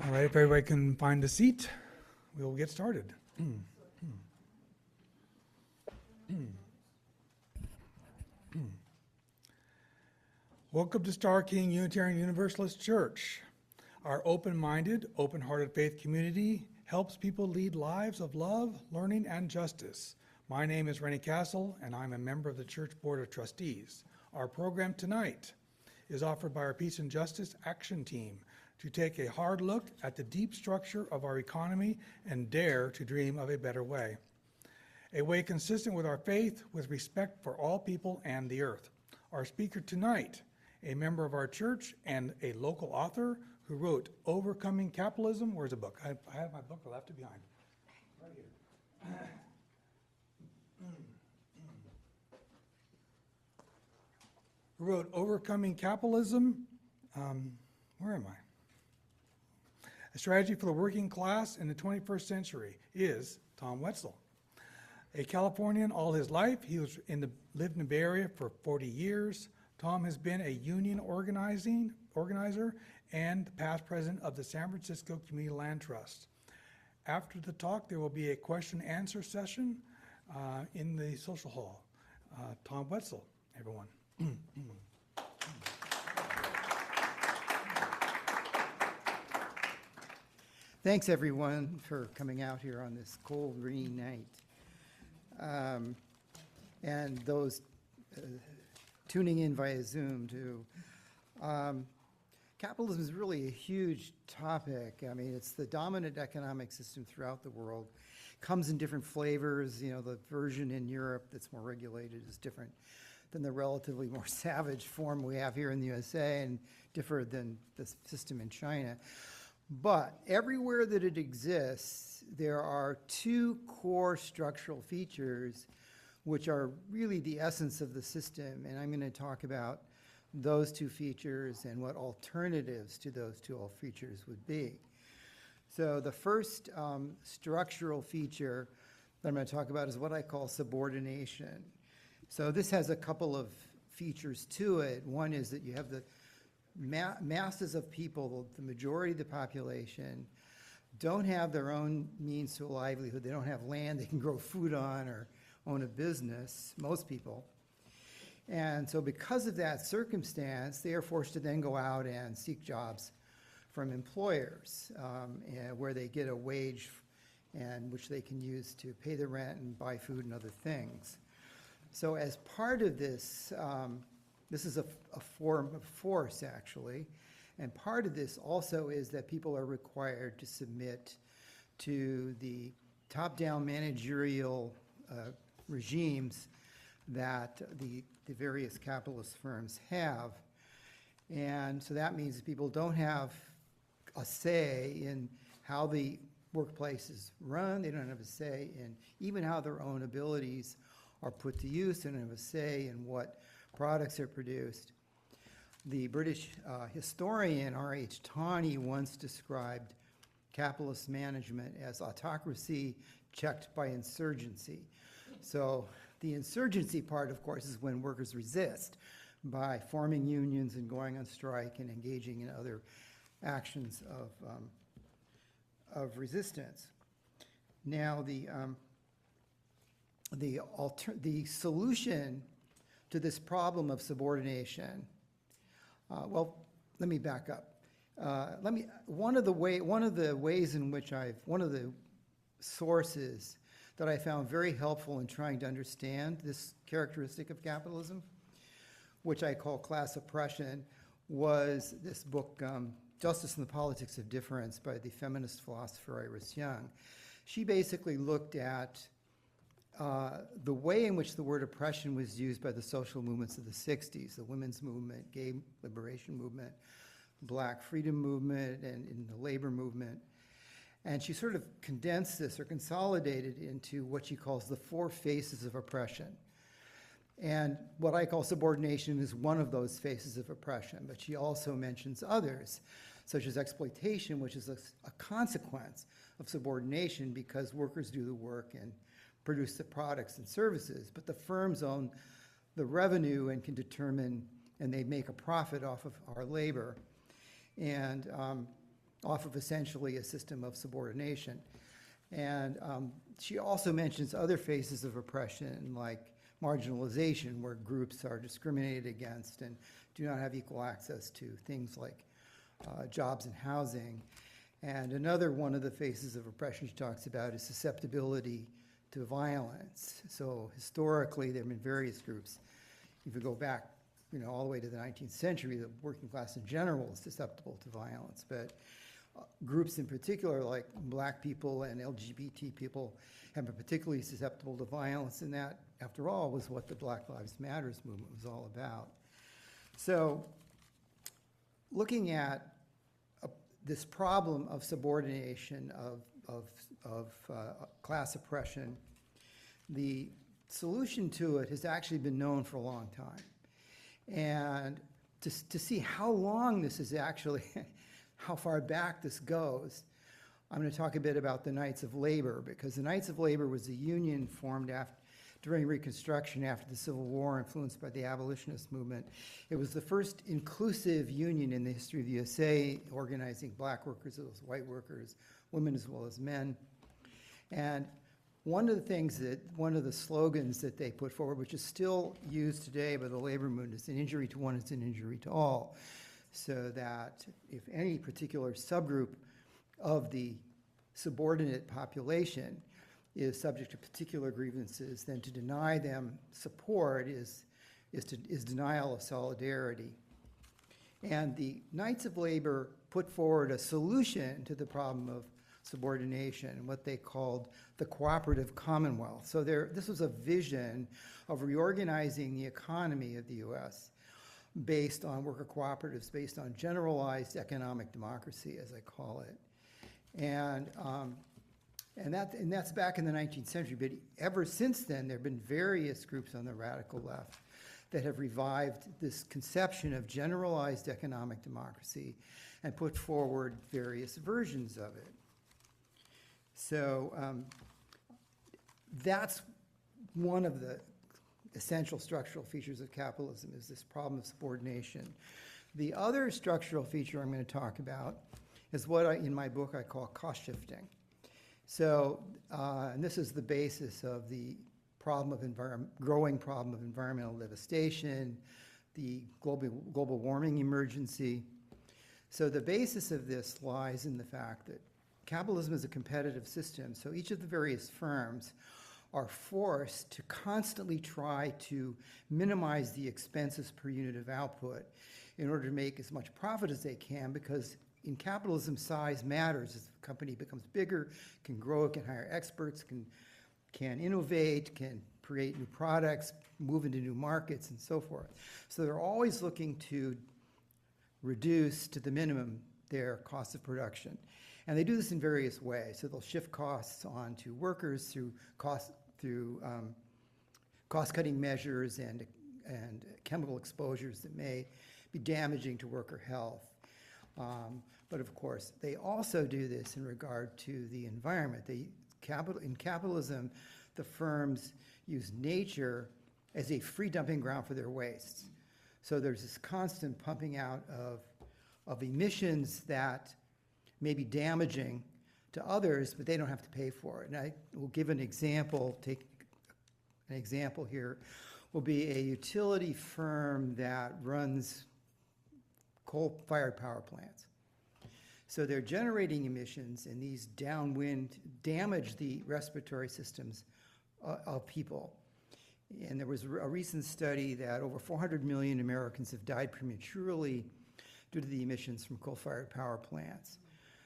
All right, if everybody can find a seat, we'll get started. Welcome to Starr King Unitarian Universalist Church. Our open-minded, open-hearted faith community helps people lead lives of love, learning, and justice. My name is Rennie Castle, and I'm a member of the Church Board of Trustees. Our program tonight is offered by our Peace and Justice Action Team to take a hard look at the deep structure of our economy and dare to dream of a better way. A way consistent with our faith, with respect for all people and the earth. Our speaker tonight, a member of our church and a local author who wrote Overcoming Capitalism. Where's the book? I have my book, I left it behind. Right here. Who wrote Overcoming Capitalism. Where am I? A Strategy for the Working Class in the 21st Century is Tom Wetzel. A Californian all his life, he lived in the Bay Area for 40 years. Tom has been a union organizer and past president of the San Francisco Community Land Trust. After the talk, there will be a question and answer session in the social hall. Tom Wetzel, everyone. Thanks, everyone, for coming out here on this cold, rainy night. And those tuning in via Zoom, too. Capitalism is really a huge topic. I mean, it's the dominant economic system throughout the world. Comes in different flavors. You know, the version in Europe that's more regulated is different than the relatively more savage form we have here in the USA and different than the system in China. But everywhere that it exists, there are two core structural features which are really the essence of the system. And I'm going to talk about those two features and what alternatives to those two features would be. So the first structural feature that I'm going to talk about is what I call subordination. So this has a couple of features to it. One is that you have the masses of people, the majority of the population, don't have their own means to a livelihood. They don't have land they can grow food on or own a business, most people. And so because of that circumstance, they are forced to then go out and seek jobs from employers where they get a wage and which they can use to pay the rent and buy food and other things. So as part of this, this is a form of force, actually. And part of this also is that people are required to submit to the top-down managerial regimes that the various capitalist firms have. And so that means that people don't have a say in how the workplace is run. They don't have a say in even how their own abilities are put to use. They don't have a say in what products are produced. The British historian R.H. Tawney once described capitalist management as autocracy checked by insurgency. So the insurgency part, of course, is when workers resist by forming unions and going on strike and engaging in other actions of resistance. Now, the solution to this problem of subordination, well, let me back up. One of the sources that I found very helpful in trying to understand this characteristic of capitalism, which I call class oppression, was this book, Justice and the Politics of Difference by the feminist philosopher Iris Young. She basically looked at the way in which the word oppression was used by the social movements of the 60s, the women's movement, gay liberation movement, black freedom movement, and in the labor movement. And she sort of condensed this or consolidated into what she calls the four faces of oppression. And what I call subordination is one of those faces of oppression, but she also mentions others, such as exploitation, which is a consequence of subordination because workers do the work and produce the products and services, but the firms own the revenue and can determine, and they make a profit off of our labor. And off of essentially a system of subordination. And she also mentions other phases of oppression, like marginalization, where groups are discriminated against and do not have equal access to things like jobs and housing. And another one of the phases of oppression she talks about is susceptibility to violence. So historically, there have been various groups. If you go back, all the way to the 19th century, the working class in general is susceptible to violence. But groups in particular, like black people and LGBT people, have been particularly susceptible to violence, and that, after all, was what the Black Lives Matters movement was all about. So, looking at this problem of subordination, of class oppression, the solution to it has actually been known for a long time. And to see how long this is actually, how far back this goes, I'm going to talk a bit about the Knights of Labor, because the Knights of Labor was a union formed during Reconstruction after the Civil War, influenced by the abolitionist movement. It was the first inclusive union in the history of the USA, organizing black workers as well as white workers, women as well as men. And one of the slogans that they put forward, which is still used today by the labor movement, is an injury to one is an injury to all. So that if any particular subgroup of the subordinate population is subject to particular grievances, then to deny them support is denial of solidarity. And the Knights of Labor put forward a solution to the problem of subordination, what they called the cooperative commonwealth. So this was a vision of reorganizing the economy of the U.S. based on worker cooperatives, based on generalized economic democracy, as I call it. And that's back in the 19th century, but ever since then, there have been various groups on the radical left that have revived this conception of generalized economic democracy and put forward various versions of it. So that's one of the essential structural features of capitalism, is this problem of subordination. The other structural feature I'm going to talk about is what in my book I call cost shifting. So, and this is the basis of the growing problem of environmental devastation, the global warming emergency. So the basis of this lies in the fact that capitalism is a competitive system, so each of the various firms are forced to constantly try to minimize the expenses per unit of output in order to make as much profit as they can, because in capitalism, size matters. As the company becomes bigger, can grow, can hire experts, can innovate, can create new products, move into new markets, and so forth. So they're always looking to reduce to the minimum their cost of production. And they do this in various ways. So they'll shift costs onto workers through cost-cutting measures and chemical exposures that may be damaging to worker health. But of course, they also do this in regard to the environment. In capitalism, the firms use nature as a free dumping ground for their wastes. So there's this constant pumping out of emissions that may be damaging to others, but they don't have to pay for it. And I will give an example. Take an example here. Will be a utility firm that runs coal-fired power plants. So they're generating emissions, and these downwind damage the respiratory systems of people. And there was a recent study that over 400 million Americans have died prematurely due to the emissions from coal-fired power plants.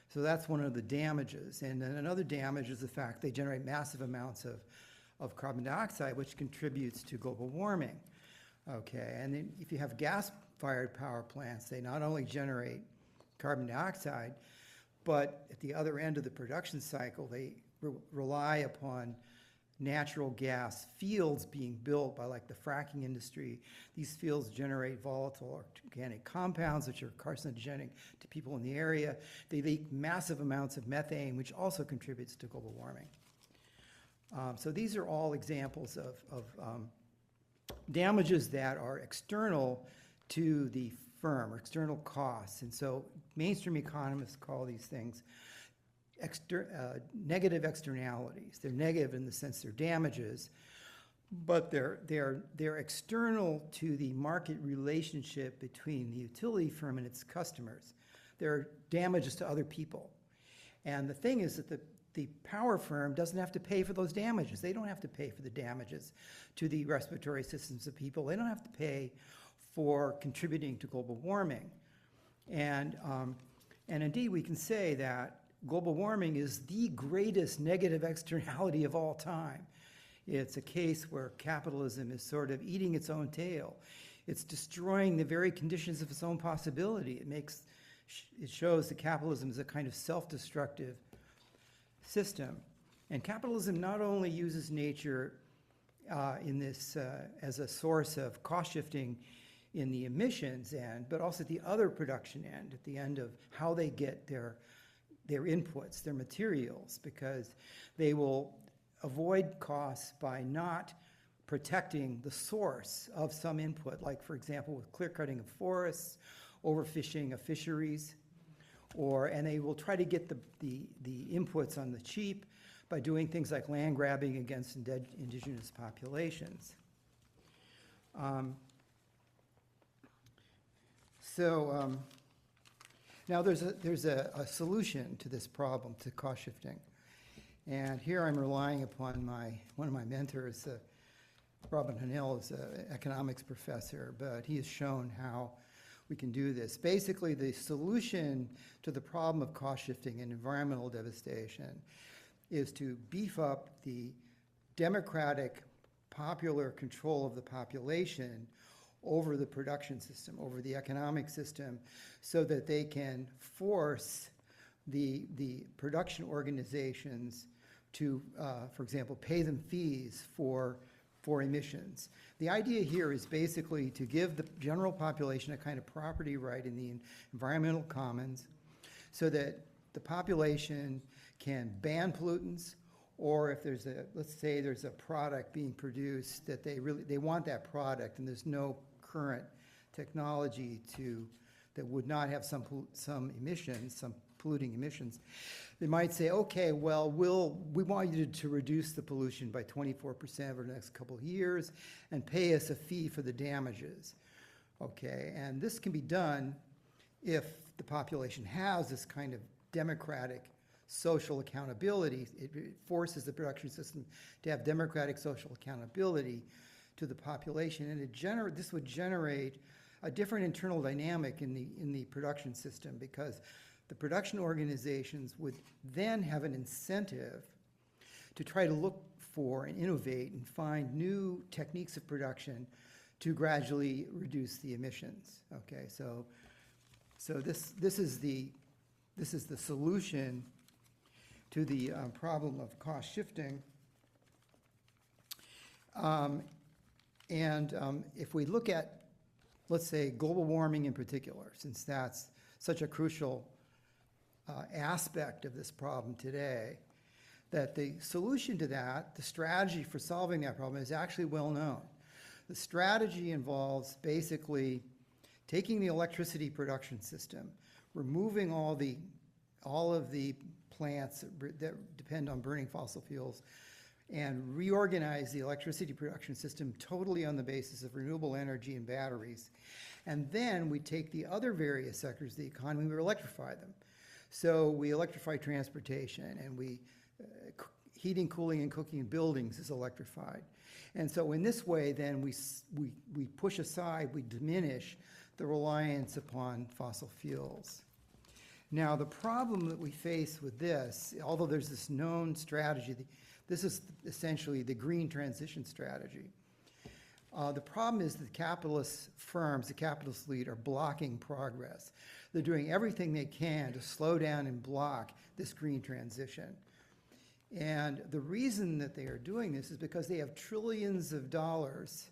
So that's one of the damages. And then another damage is the fact they generate massive amounts of carbon dioxide, which contributes to global warming. Okay, and then if you have gas-fired power plants, they not only generate carbon dioxide, but at the other end of the production cycle, they rely upon natural gas fields being built by like the fracking industry. These fields generate volatile organic compounds, which are carcinogenic to people in the area. They leak massive amounts of methane, which also contributes to global warming. So these are all examples of damages that are external to the firm or external costs. And so mainstream economists call these things negative externalities. They're negative in the sense they're damages, but they're external to the market relationship between the utility firm and its customers. They're damages to other people. And the thing is that the power firm doesn't have to pay for those damages. They don't have to pay for the damages to the respiratory systems of people. They don't have to pay for contributing to global warming. And indeed, we can say that global warming is the greatest negative externality of all time. It's a case where capitalism is sort of eating its own tail. It's destroying the very conditions of its own possibility. It shows that capitalism is a kind of self-destructive system. And capitalism not only uses nature in this as a source of cost shifting in the emissions end, but also at the other production end, at the end of how they get their inputs, their materials, because they will avoid costs by not protecting the source of some input, like, for example, with clear cutting of forests, overfishing of fisheries, and they will try to get the inputs on the cheap by doing things like land grabbing against indigenous populations. Now there's a solution to this problem, to cost shifting. And here I'm relying upon one of my mentors, Robin Hanel is an economics professor, but he has shown how we can do this. Basically, the solution to the problem of cost shifting and environmental devastation is to beef up the democratic, popular control of the population over the production system, over the economic system, so that they can force the production organizations to, for example, pay them fees for emissions. The idea here is basically to give the general population a kind of property right in the environmental commons so that the population can ban pollutants, or if there's let's say there's a product being produced that they want that product and there's no current technology that would not have some emissions, some polluting emissions, they might say, okay, well, we want you to reduce the pollution by 24% over the next couple of years and pay us a fee for the damages. Okay, and this can be done if the population has this kind of democratic social accountability. It forces the production system to have democratic social accountability to the population, and this would generate a different internal dynamic in the production system, because the production organizations would then have an incentive to try to look for and innovate and find new techniques of production to gradually reduce the emissions. Okay, so this is the solution to the problem of cost shifting. If we look at, let's say, global warming in particular, since that's such a crucial aspect of this problem today, that the solution to that, the strategy for solving that problem, is actually well known. The strategy involves basically taking the electricity production system, removing all of the plants that depend on burning fossil fuels, and reorganize the electricity production system totally on the basis of renewable energy and batteries. And then we take the other various sectors of the economy, we electrify them. So we electrify transportation, and heating, cooling, and cooking in buildings is electrified. And so in this way, then we push aside, we diminish the reliance upon fossil fuels. Now, the problem that we face with this, although there's this known strategy, this is essentially the green transition strategy. The problem is that the capitalist firms, the capitalist elite, are blocking progress. They're doing everything they can to slow down and block this green transition. And the reason that they are doing this is because they have trillions of dollars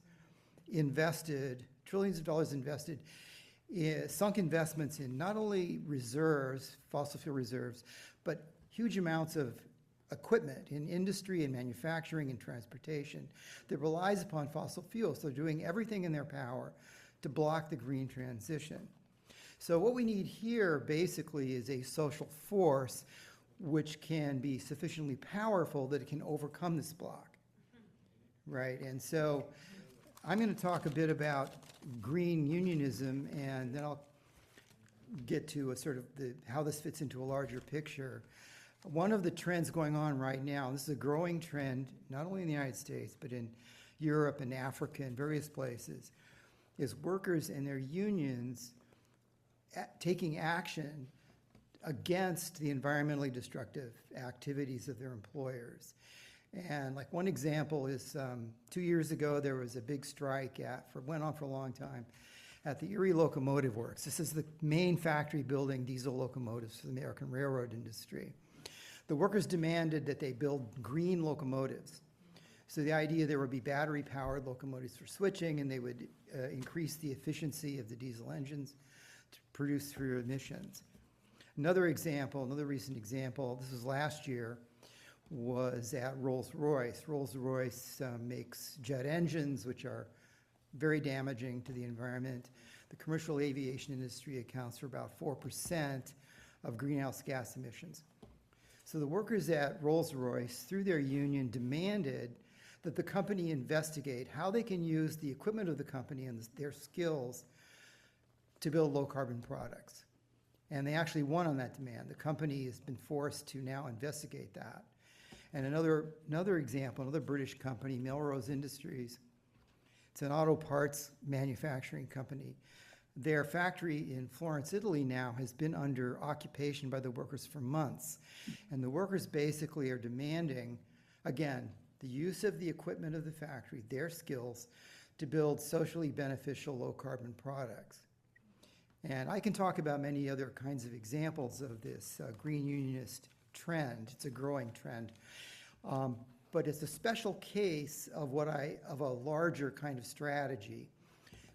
invested, sunk investments in not only reserves, fossil fuel reserves, but huge amounts of equipment in industry and manufacturing and transportation that relies upon fossil fuels. They're doing everything in their power to block the green transition. So what we need here basically is a social force which can be sufficiently powerful that it can overcome this block, right? And so I'm going to talk a bit about green unionism, and then I'll get to a sort of how this fits into a larger picture. One of the trends going on right now, and this is a growing trend, not only in the United States, but in Europe and Africa and various places, is workers and their unions taking action against the environmentally destructive activities of their employers. And like one example is 2 years ago, there was a big strike went on for a long time, at the Erie Locomotive Works. This is the main factory building diesel locomotives for the American railroad industry. The workers demanded that they build green locomotives. So the idea there would be battery-powered locomotives for switching, and they would increase the efficiency of the diesel engines to produce fewer emissions. Another recent example, this was last year, was at Rolls-Royce. Rolls-Royce makes jet engines, which are very damaging to the environment. The commercial aviation industry accounts for about 4% of greenhouse gas emissions. So the workers at Rolls-Royce, through their union, demanded that the company investigate how they can use the equipment of the company and their skills to build low-carbon products. And they actually won on that demand. The company has been forced to now investigate that. And another example, another British company, Melrose Industries, it's an auto parts manufacturing company. Their factory in Florence, Italy now has been under occupation by the workers for months. And the workers basically are demanding, again, the use of the equipment of the factory, their skills, to build socially beneficial low-carbon products. And I can talk about many other kinds of examples of this green unionist trend. It's a growing trend. But it's a special case of a larger kind of strategy,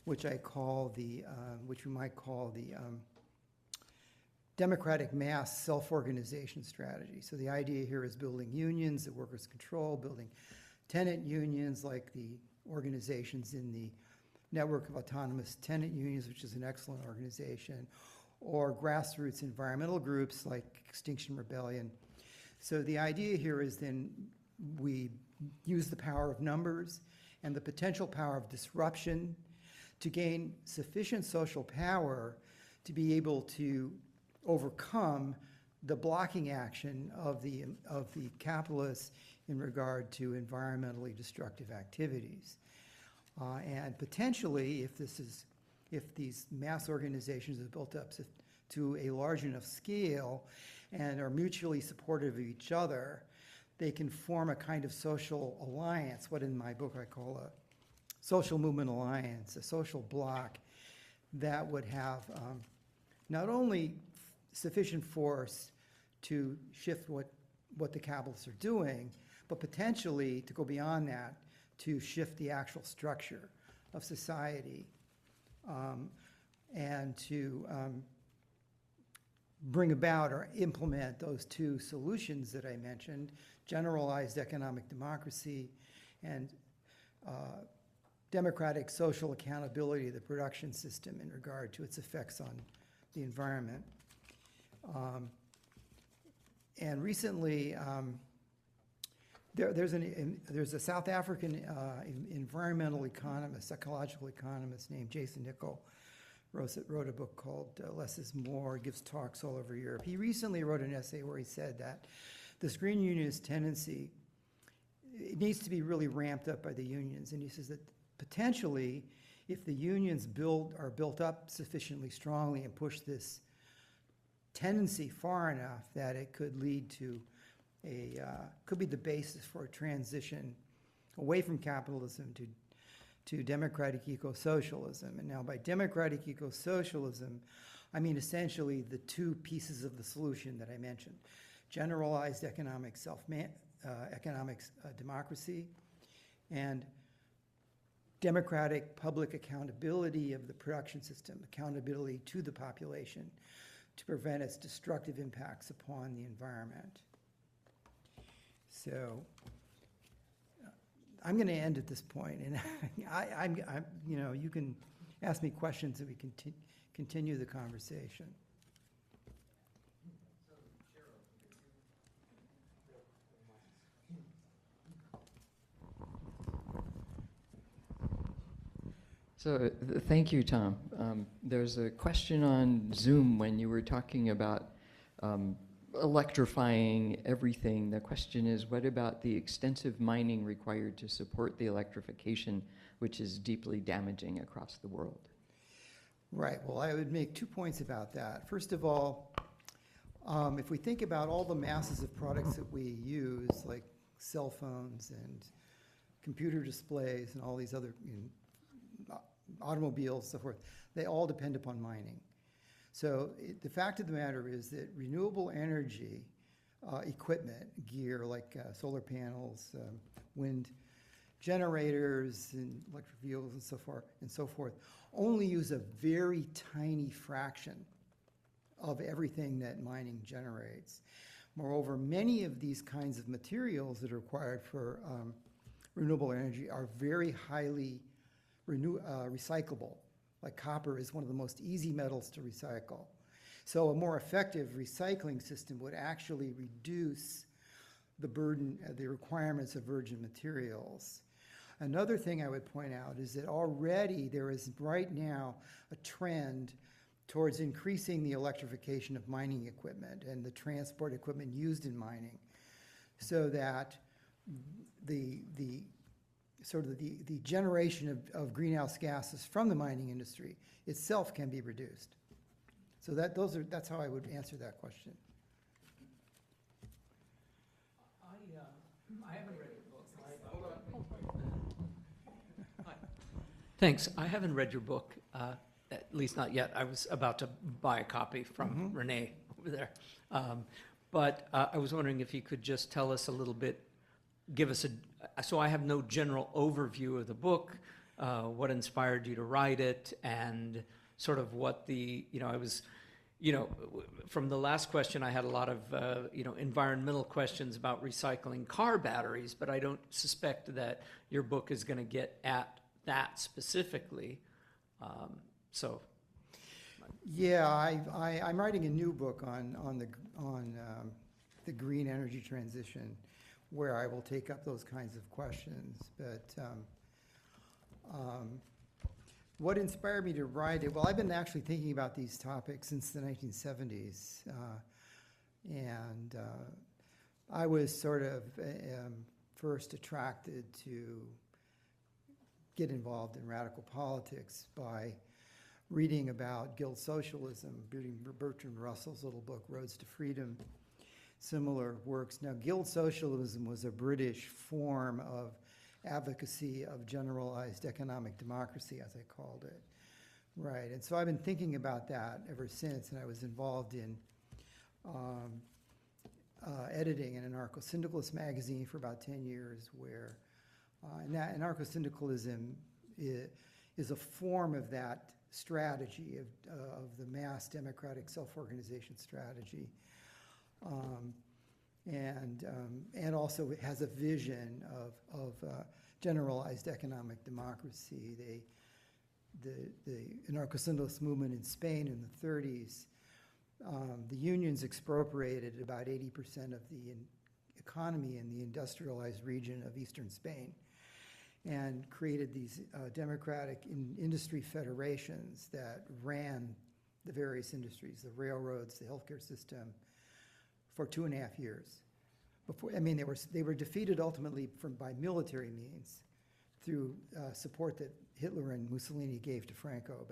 which we might call the democratic mass self-organization strategy. So the idea here is building unions that workers control, building tenant unions like the organizations in the Network of Autonomous Tenant Unions, which is an excellent organization, or grassroots environmental groups like Extinction Rebellion. So the idea here is then we use the power of numbers and the potential power of disruption to gain sufficient social power to be able to overcome the blocking action of the capitalists in regard to environmentally destructive activities. And potentially, if these mass organizations are built up to a large enough scale and are mutually supportive of each other, they can form a kind of social alliance, what in my book I call a social movement alliance, a social bloc that would have not only sufficient force to shift what the capitalists are doing, but potentially to go beyond that, to shift the actual structure of society and to bring about or implement those two solutions that I mentioned, generalized economic democracy and democratic social accountability of the production system in regard to its effects on the environment. And recently, there's a South African environmental economist, psychological economist named Jason Nichol, wrote a book called Less is More, gives talks all over Europe. He recently wrote an essay where he said that this green unionist tendency, it needs to be really ramped up by the unions. And he says that potentially, if the unions are built up sufficiently strongly and push this tendency far enough, that it could lead to could be the basis for a transition away from capitalism to democratic eco-socialism. And now by democratic eco-socialism, I mean essentially the two pieces of the solution that I mentioned: generalized economic democracy and democratic public accountability of the production system, accountability to the population to prevent its destructive impacts upon the environment. So I'm going to end at this point, and you can ask me questions and we can continue the conversation. So thank you, Tom. There's a question on Zoom when you were talking about electrifying everything. The question is, what about the extensive mining required to support the electrification, which is deeply damaging across the world? Right. Well, I would make 2 points about that. First of all, if we think about all the masses of products that we use, like cell phones and computer displays and all these other automobiles, so forth, they all depend upon mining. So the fact of the matter is that renewable energy equipment, gear like solar panels, wind generators, and electric vehicles, and so forth, only use a very tiny fraction of everything that mining generates. Moreover, many of these kinds of materials that are required for renewable energy are very highly recyclable. Like copper is one of the most easy metals to recycle. So a more effective recycling system would actually reduce the burden, the requirements of virgin materials. Another thing I would point out is that already there is right now a trend towards increasing the electrification of mining equipment and the transport equipment used in mining, so that the generation of greenhouse gases from the mining industry itself can be reduced. So that's how I would answer that question. I haven't read your book. Hold on. Hi. Thanks. I haven't read your book, at least not yet. I was about to buy a copy from Renee over there. But I was wondering if you could just tell us a little bit, give us so I have no general overview of the book, what inspired you to write it, and sort of what from the last question, I had a lot of, environmental questions about recycling car batteries, but I don't suspect that your book is going to get at that specifically. Yeah, I'm writing a new book on the green energy transition, where I will take up those kinds of questions. But what inspired me to write it? Well, I've been actually thinking about these topics since the 1970s. And I was sort of first attracted to get involved in radical politics by reading about guild socialism, reading Bertrand Russell's little book, Roads to Freedom, similar works. Now, guild socialism was a British form of advocacy of generalized economic democracy, as I called it. Right, and so I've been thinking about that ever since, and I was involved in editing an anarcho-syndicalist magazine for about 10 years, where anarcho-syndicalism is a form of that strategy of the mass democratic self-organization strategy. And also it has a vision of generalized economic democracy. The anarcho-syndicalist movement in Spain in the 30s, the unions expropriated about 80% of the economy in the industrialized region of eastern Spain, and created these democratic industry federations that ran the various industries, the railroads, the healthcare system, for 2.5 years. They were defeated ultimately by military means through support that Hitler and Mussolini gave to Franco,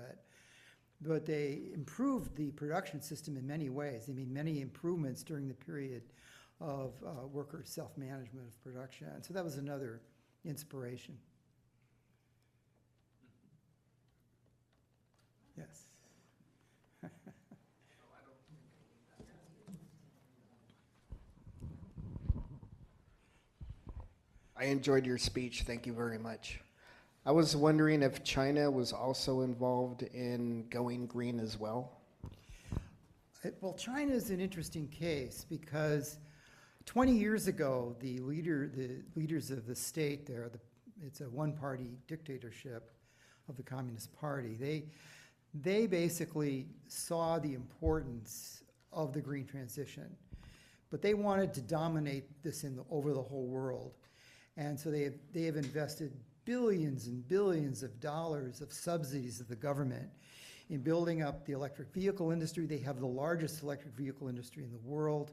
but they improved the production system in many ways. They made many improvements during the period of worker self-management of production. So that was another inspiration. Yes. I enjoyed your speech. Thank you very much. I was wondering if China was also involved in going green as well. Well, China is an interesting case because 20 years ago, the leaders of the state there, it's a one-party dictatorship of the Communist Party, they basically saw the importance of the green transition, but they wanted to dominate this over the whole world. And so they have invested billions and billions of dollars of subsidies of the government in building up the electric vehicle industry. They have the largest electric vehicle industry in the world,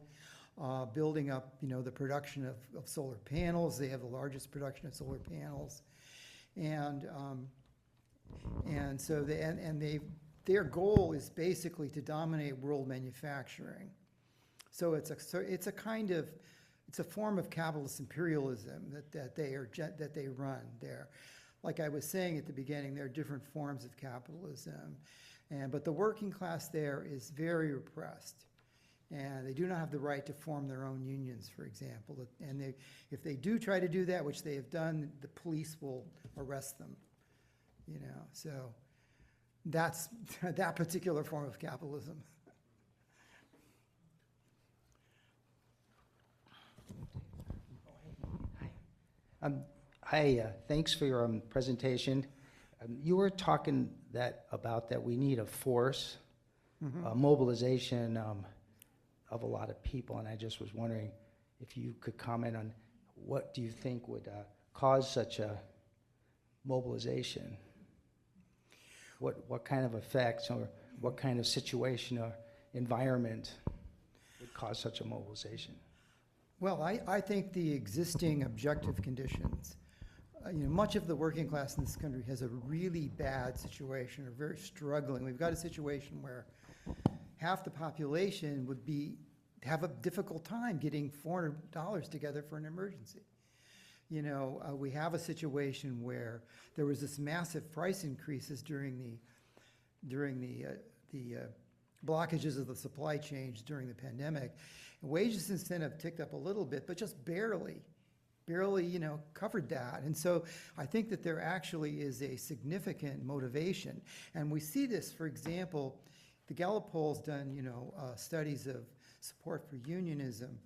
building up, the production of solar panels. They have the largest production of solar panels. And so their goal is basically to dominate world manufacturing. So it's a form of capitalist imperialism that they run there. Like I was saying at the beginning, there are different forms of capitalism, but the working class there is very repressed, and they do not have the right to form their own unions, for example. And if they do try to do that, which they have done, the police will arrest them. So that's that particular form of capitalism. Hi, thanks for your presentation. You were talking about that we need a force, mobilization of a lot of people, and I just was wondering if you could comment on what do you think would cause such a mobilization? What kind of effects or what kind of situation or environment would cause such a mobilization? Well, I think the existing objective conditions, much of the working class in this country has a really bad situation, or very struggling. We've got a situation where half the population would have a difficult time getting $400 together for an emergency. We have a situation where there was this massive price increases during the blockages of the supply chains during the pandemic. And wages since then have ticked up a little bit, but just barely, covered that. And so I think that there actually is a significant motivation. And we see this, for example, the Gallup poll's done, studies of support for unionism.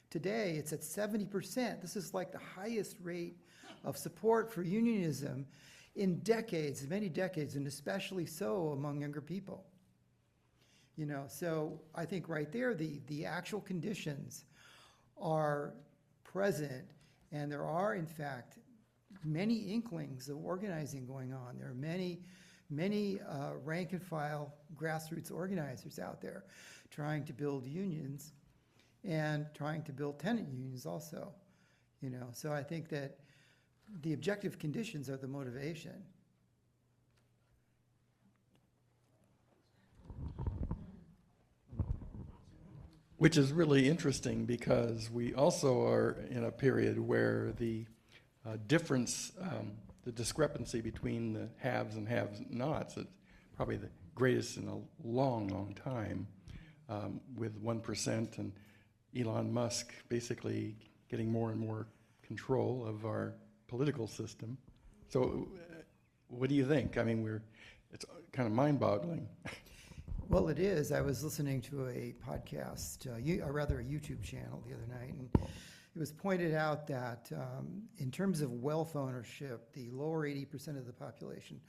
Today, it's at 70%. This is like the highest rate of support for unionism in decades, many decades, and especially so among younger people. So I think right there, the actual conditions are present, and there are, in fact, many inklings of organizing going on. There are many rank and file grassroots organizers out there trying to build unions and trying to build tenant unions also. So I think that the objective conditions are the motivation. Which is really interesting because we also are in a period where the difference, the discrepancy between the haves and have-nots is probably the greatest in a long, long time, with 1% and Elon Musk basically getting more and more control of our political system. So what do you think? I mean, it's kind of mind-boggling. Well, it is. I was listening to a podcast, or rather a YouTube channel the other night, and it was pointed out that in terms of wealth ownership, the lower 80% of the population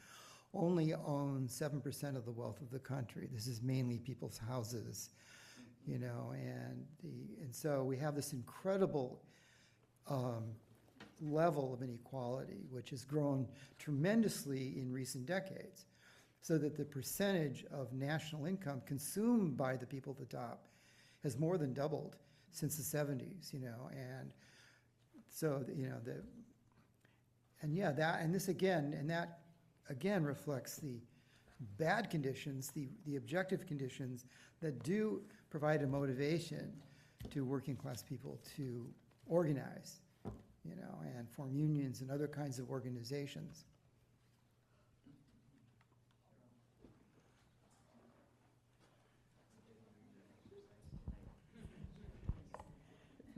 only owns 7% of the wealth of the country. This is mainly people's houses, and so we have this incredible level of inequality, which has grown tremendously in recent decades, so that the percentage of national income consumed by the people at the top has more than doubled since the 70s, and so, that again reflects the bad conditions, the objective conditions that do provide a motivation to working class people to organize, and form unions and other kinds of organizations.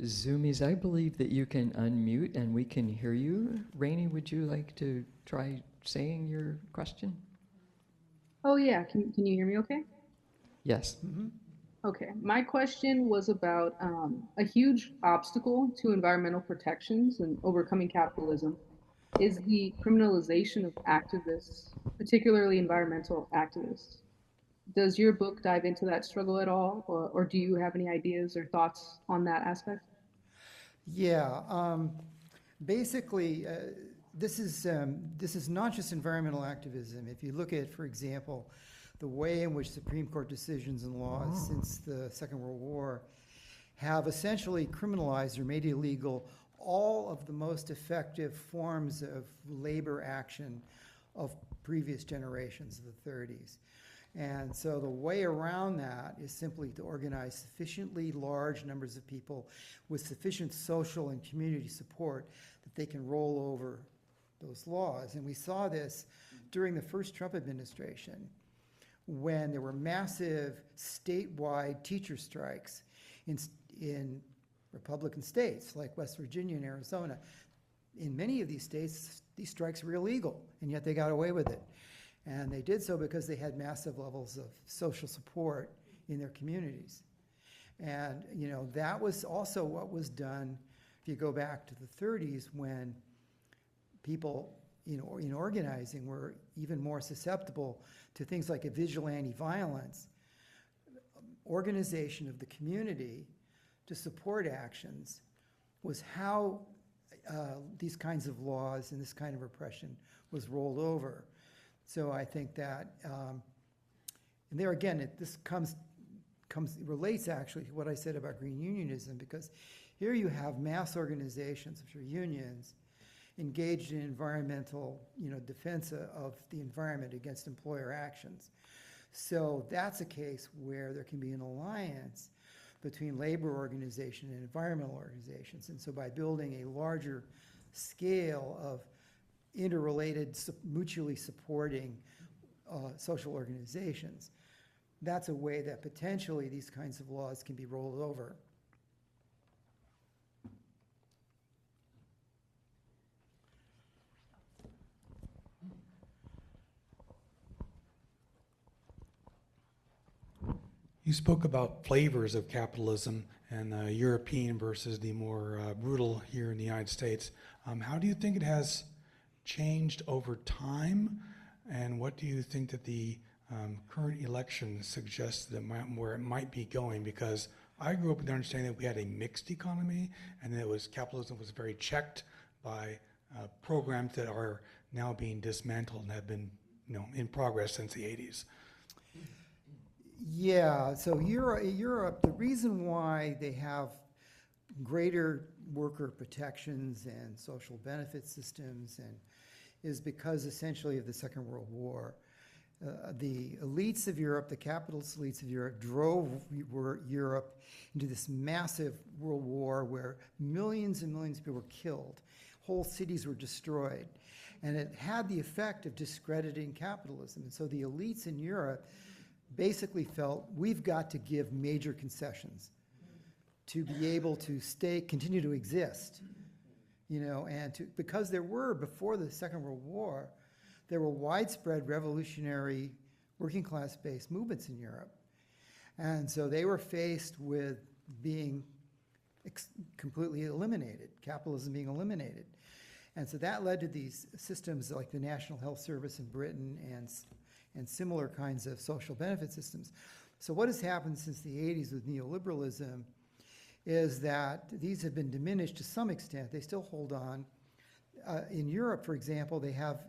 Zoomies, I believe that you can unmute and we can hear you. Rainey, would you like to try saying your question? Oh yeah, can you hear me okay? Yes. Mm-hmm. Okay, my question was about a huge obstacle to environmental protections and overcoming capitalism is the criminalization of activists, particularly environmental activists. Does your book dive into that struggle at all, or do you have any ideas or thoughts on that aspect? Yeah, basically, this is not just environmental activism. If you look at, for example, the way in which Supreme Court decisions and laws since the Second World War have essentially criminalized or made illegal all of the most effective forms of labor action of previous generations of the 30s. And so the way around that is simply to organize sufficiently large numbers of people with sufficient social and community support that they can roll over those laws. And we saw this during the first Trump administration when there were massive statewide teacher strikes in Republican states like West Virginia and Arizona. In many of these states, these strikes were illegal, and yet they got away with it. And they did so because they had massive levels of social support in their communities. And, you know, that was also what was done, if you go back to the 30s, when people, you know, in organizing were even more susceptible to things like a vigilante violence. Organization of the community to support actions was how these kinds of laws and this kind of repression was rolled over. So I think that, and there again, this relates actually to what I said about green unionism, because here you have mass organizations, which are unions, engaged in environmental, you know, defense of the environment against employer actions. So that's a case where there can be an alliance between labor organization and environmental organizations. And so by building a larger scale of interrelated, mutually supporting social organizations, that's a way that potentially these kinds of laws can be rolled over. You spoke about flavors of capitalism and European versus the more brutal here in the United States. How do you think it has changed over time, and what do you think that the current election suggests that where it might be going? Because I grew up with the understanding that we had a mixed economy, and that capitalism was very checked by programs that are now being dismantled and have been, you know, in progress since the 80s. Yeah, so Europe, the reason why they have greater worker protections and social benefit systems is because essentially of the Second World War. The elites of Europe, the capitalist elites of Europe, drove Europe into this massive world war where millions and millions of people were killed. Whole cities were destroyed. And it had the effect of discrediting capitalism. And so the elites in Europe basically felt we've got to give major concessions to be able to continue to exist, you know, and because there were, before the Second World War, there were widespread revolutionary working class based movements in Europe. And so they were faced with being completely eliminated, capitalism being eliminated. And so that led to these systems like the National Health Service in Britain and similar kinds of social benefit systems. So what has happened since the 80s with neoliberalism is that these have been diminished to some extent. They still hold on. In Europe, for example, they have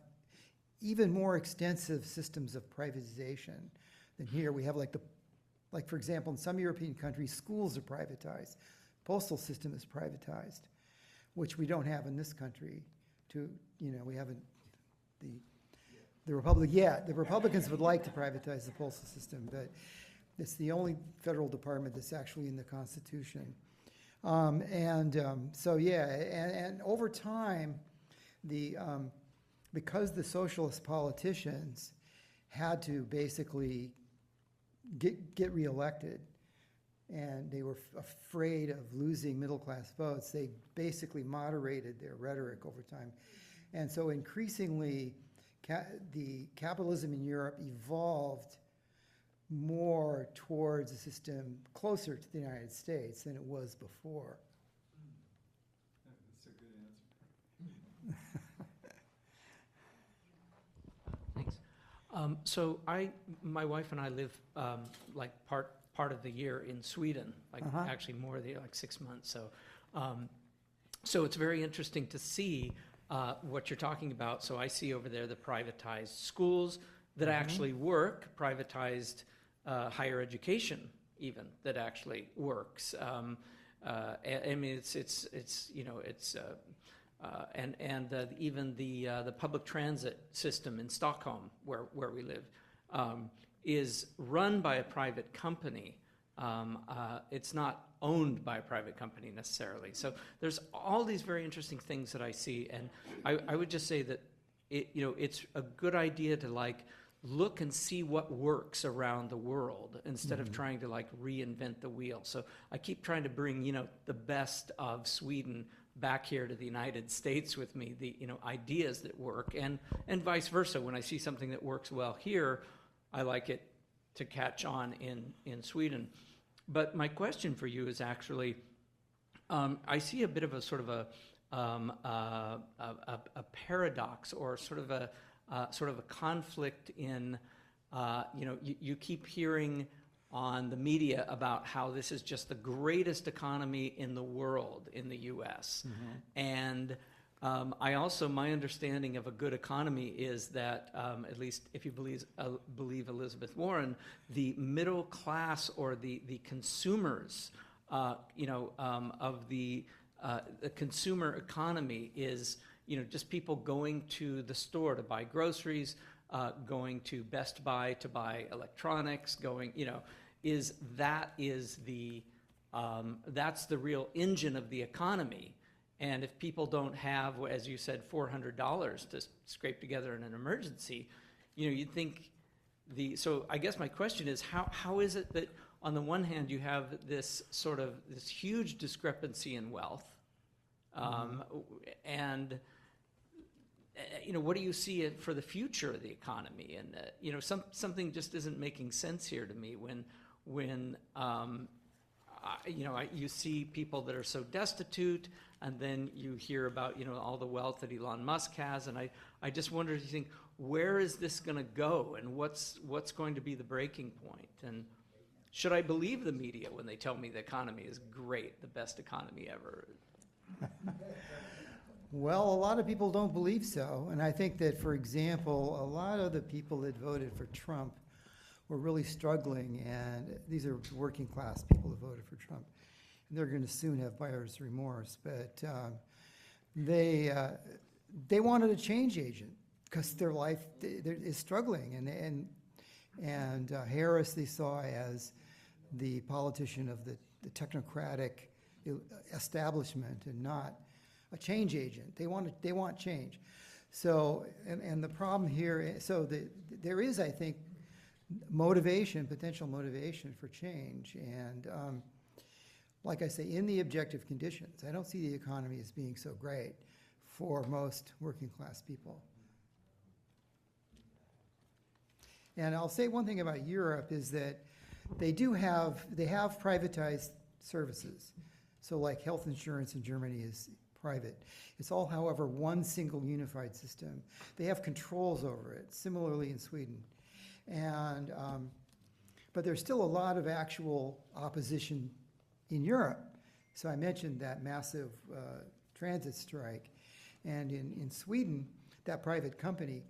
even more extensive systems of privatization than here. We have like for example, in some European countries, schools are privatized. Postal system is privatized, which we don't have in this country. We haven't, the Republic yet. The Republicans would like to privatize the postal system, but it's the only federal department that's actually in the Constitution. So yeah, and over time, because the socialist politicians had to basically get reelected, and they were afraid of losing middle-class votes, they basically moderated their rhetoric over time. And so increasingly, the capitalism in Europe evolved more towards a system closer to the United States than it was before. That's a good answer. So my wife and I live like part of the year in Sweden, like actually more of the like 6 months. So it's very interesting to see what you're talking about. So I see over there the privatized schools that actually work, privatized higher education even that actually works. I mean, it's you know it's. Even the public transit system in Stockholm, where we live, is run by a private company. It's not owned by a private company necessarily. So there's all these very interesting things that I see, and I would just say that it's a good idea to like look and see what works around the world instead of trying to like reinvent the wheel. So I keep trying to bring the best of Sweden back here to the United States with me, the ideas that work, and vice versa. When I see something that works well here, I like it to catch on in Sweden. But my question for you is actually, I see a bit of a sort of a paradox, or sort of a conflict in, you keep hearing on the media about how this is just the greatest economy in the world in the U.S. And my understanding of a good economy is that, at least if you believe Elizabeth Warren, the middle class, or the consumers, of the consumer economy is, just people going to the store to buy groceries, going to Best Buy to buy electronics, that's the real engine of the economy. And if people don't have, as you said, $400 to scrape together in an emergency, you'd think so I guess my question is, how is it that on the one hand you have this huge discrepancy in wealth, and what do you see for the future of the economy? And something just isn't making sense here to me when you see people that are so destitute, and then you hear about all the wealth that Elon Musk has, and I just wonder, you think, where is this going to go, and what's going to be the breaking point? And should I believe the media when they tell me the economy is great, the best economy ever? Well, a lot of people don't believe so. And I think that, for example, a lot of the people that voted for Trump were really struggling. And these are working class people that voted for Trump. And they're going to soon have buyer's remorse. But they wanted a change agent because their life is struggling. And Harris they saw as the politician of the technocratic establishment, and not a change agent. They want change. So, and the problem here, there is, I think, potential motivation for change. And like I say, in the objective conditions, I don't see the economy as being so great for most working class people. And I'll say one thing about Europe is that they have privatized services. So like health insurance in Germany is private. It's all, however, one single unified system. They have controls over it, similarly in Sweden. And, but there's still a lot of actual opposition in Europe. So I mentioned that massive transit strike. And in Sweden, that private company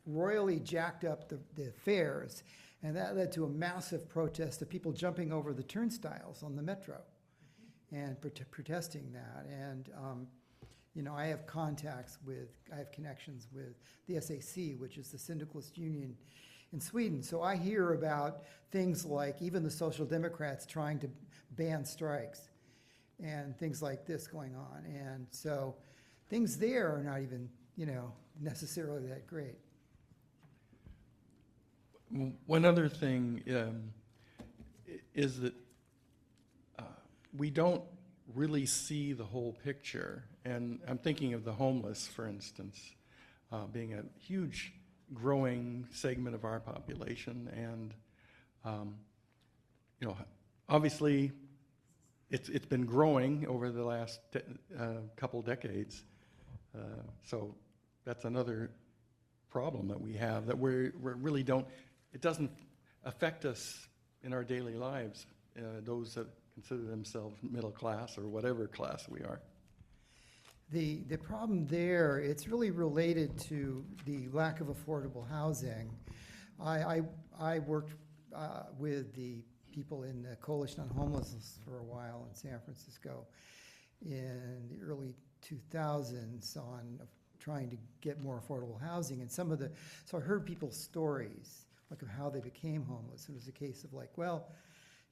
royally jacked up the fares, and that led to a massive protest of people jumping over the turnstiles on the metro and protesting that. And I have connections with the SAC, which is the syndicalist union in Sweden. So I hear about things like even the Social Democrats trying to ban strikes and things like this going on. And so things there are not even, necessarily that great. One other thing is that we don't really see the whole picture. And I'm thinking of the homeless, for instance, being a huge growing segment of our population. And, obviously it's been growing over the last couple decades. So that's another problem that we have, that we really don't, it doesn't affect us in our daily lives, those that consider themselves middle class or whatever class we are. The problem there, it's really related to the lack of affordable housing. I worked with the people in the Coalition on Homelessness for a while in San Francisco in the early 2000s on trying to get more affordable housing. And so I heard people's stories, like of how they became homeless. It was a case of like, well,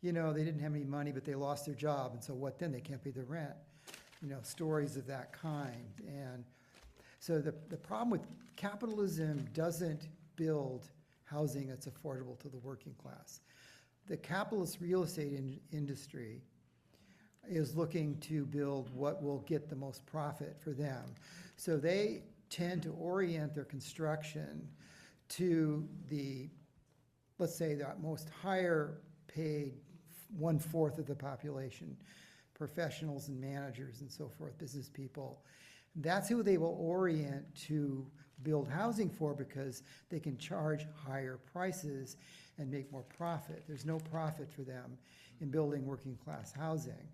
they didn't have any money, but they lost their job. And so what then? They can't pay the rent. Stories of that kind. And so the problem with capitalism doesn't build housing that's affordable to the working class. The capitalist real estate industry is looking to build what will get the most profit for them. So they tend to orient their construction to the, let's say, the most higher paid 1/4 of the population, professionals and managers and so forth, business people. That's who they will orient to build housing for because they can charge higher prices and make more profit. There's no profit for them in building working class housing.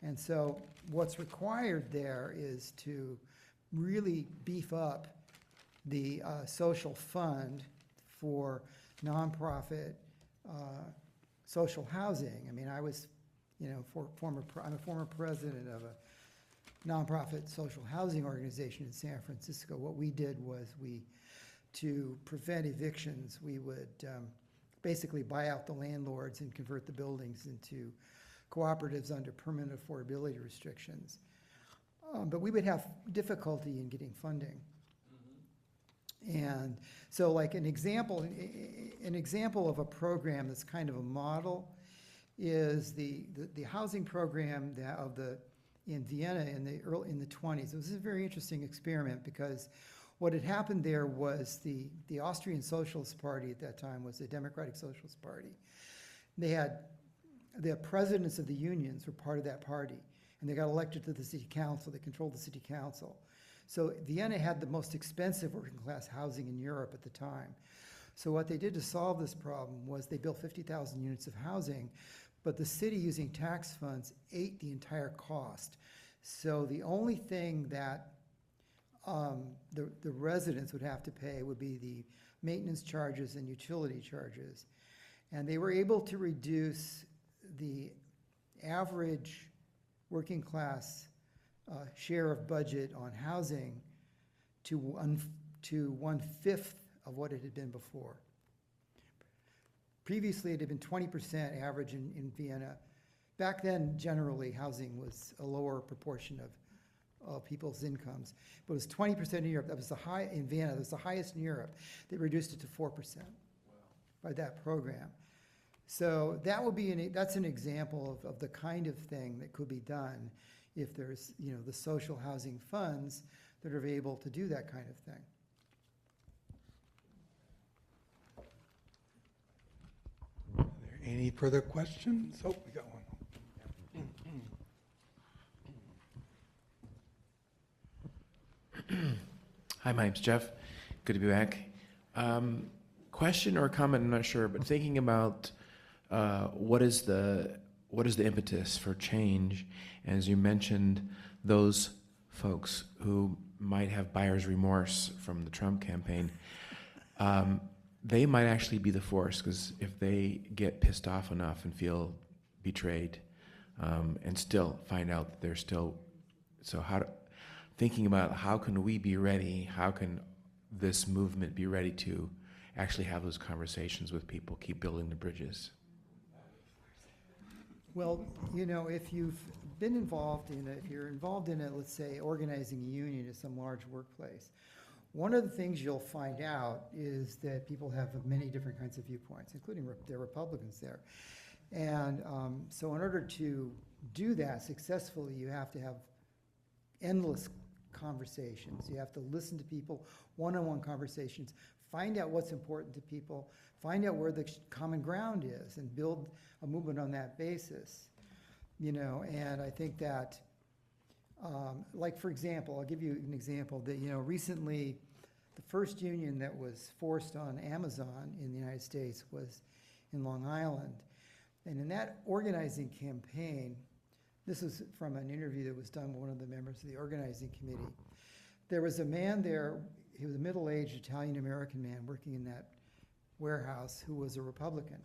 And so what's required there is to really beef up the social fund for nonprofit social housing. I mean, I'm a former president of a nonprofit social housing organization in San Francisco. What we did was to prevent evictions, we would basically buy out the landlords and convert the buildings into cooperatives under permanent affordability restrictions. But we would have difficulty in getting funding. And so like an example of a program that's kind of a model is the housing program in Vienna in the 20s. It was a very interesting experiment because what had happened there was the Austrian Socialist Party at that time was the Democratic Socialist Party. They had the presidents of the unions were part of that party, and they got elected to the city council. They controlled the city council. So Vienna had the most expensive working class housing in Europe at the time. So what they did to solve this problem was they built 50,000 units of housing, but the city, using tax funds, ate the entire cost. So the only thing that the residents would have to pay would be the maintenance charges and utility charges. And they were able to reduce the average working class share of budget on housing to 1/5 of what it had been before. Previously, it had been 20% average in Vienna. Back then, generally, housing was a lower proportion of people's incomes. But it was 20% in Europe. That was in Vienna, that was the highest in Europe. They reduced it to 4% by that program. So that's an example of the kind of thing that could be done if there's, the social housing funds that are able to do that kind of thing. Are there any further questions? Oh, we got one. Hi, my name's Jeff. Good to be back. Question or comment, I'm not sure, but thinking about what is the impetus for change, as you mentioned, those folks who might have buyer's remorse from the Trump campaign, they might actually be the force, because if they get pissed off enough and feel betrayed, and still find out that they're still, thinking about how can we be ready, how can this movement be ready to actually have those conversations with people, keep building the bridges? Well, if you've been involved if you're involved in let's say, organizing a union at some large workplace, one of the things you'll find out is that people have many different kinds of viewpoints, including there are Republicans there. And so in order to do that successfully, you have to have endless conversations. You have to listen to people, one-on-one conversations, find out what's important to people, find out where the common ground is, and build a movement on that basis. And I think that, like, for example, I'll give you an example that, recently The first union that was forced on Amazon in the United States was in Long Island. And in that organizing campaign, this is from an interview that was done with one of the members of the organizing committee. There was a man there, he was a middle-aged Italian-American man working in that warehouse who was a Republican.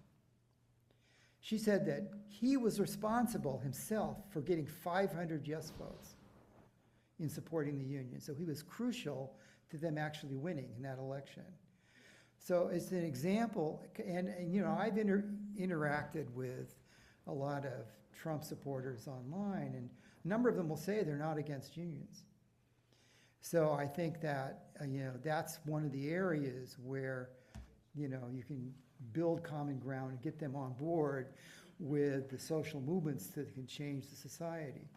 She said that he was responsible himself for getting 500 yes votes in supporting the union. So he was crucial to them actually winning in that election. So it's an example, and you know, I've interacted with a lot of Trump supporters online, and a number of them will say they're not against unions. So I think that, you know, that's one of the areas where, you know, you can build common ground and get them on board with the social movements that can change the society.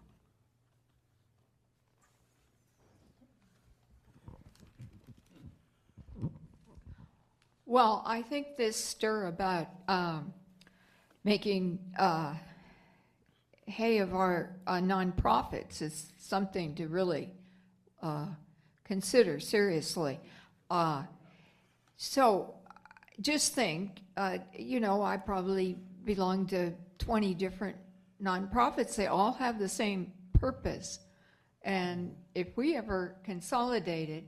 Well, I think this stir about making hay of our nonprofits is something to really consider seriously. So just think, you know, I probably belong to 20 different nonprofits. They all have the same purpose. And if we ever consolidated,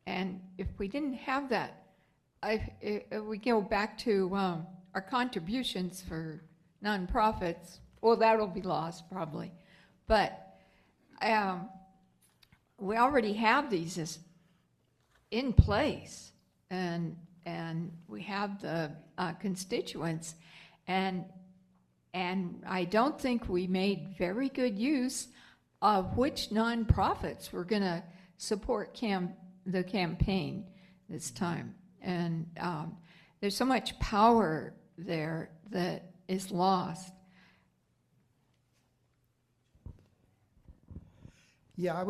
and if we didn't have that, if we go back to our contributions for nonprofits, well, that'll be lost probably. But we already have these in place, and we have the constituents, and I don't think we made very good use of which nonprofits were going to support the campaign this time. And there's so much power there that is lost. Yeah, I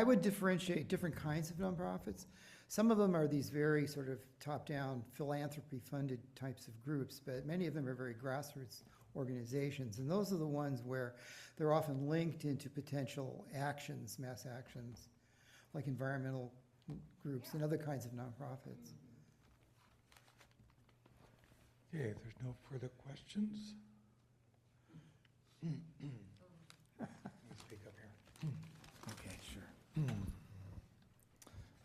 would differentiate different kinds of nonprofits. Some of them are these very sort of top-down philanthropy-funded types of groups, but many of them are very grassroots organizations, and those are the ones where they're often linked into potential actions, mass actions, like environmental groups and other kinds of nonprofits. Okay, if there's no further questions. Let's speak up here. Okay, sure.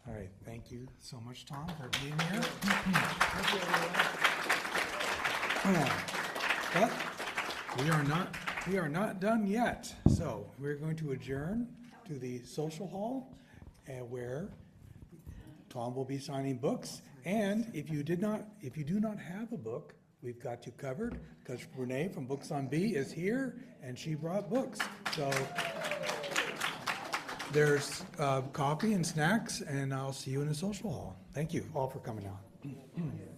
All right, thank you so much, Tom, for being here. But we are not done yet. So we're going to adjourn to the social hall, where Tom will be signing books. And if you do not have a book, we've got you covered, because Renee from Books on B is here, and she brought books. So there's coffee and snacks, and I'll see you in the social hall. Thank you all for coming out.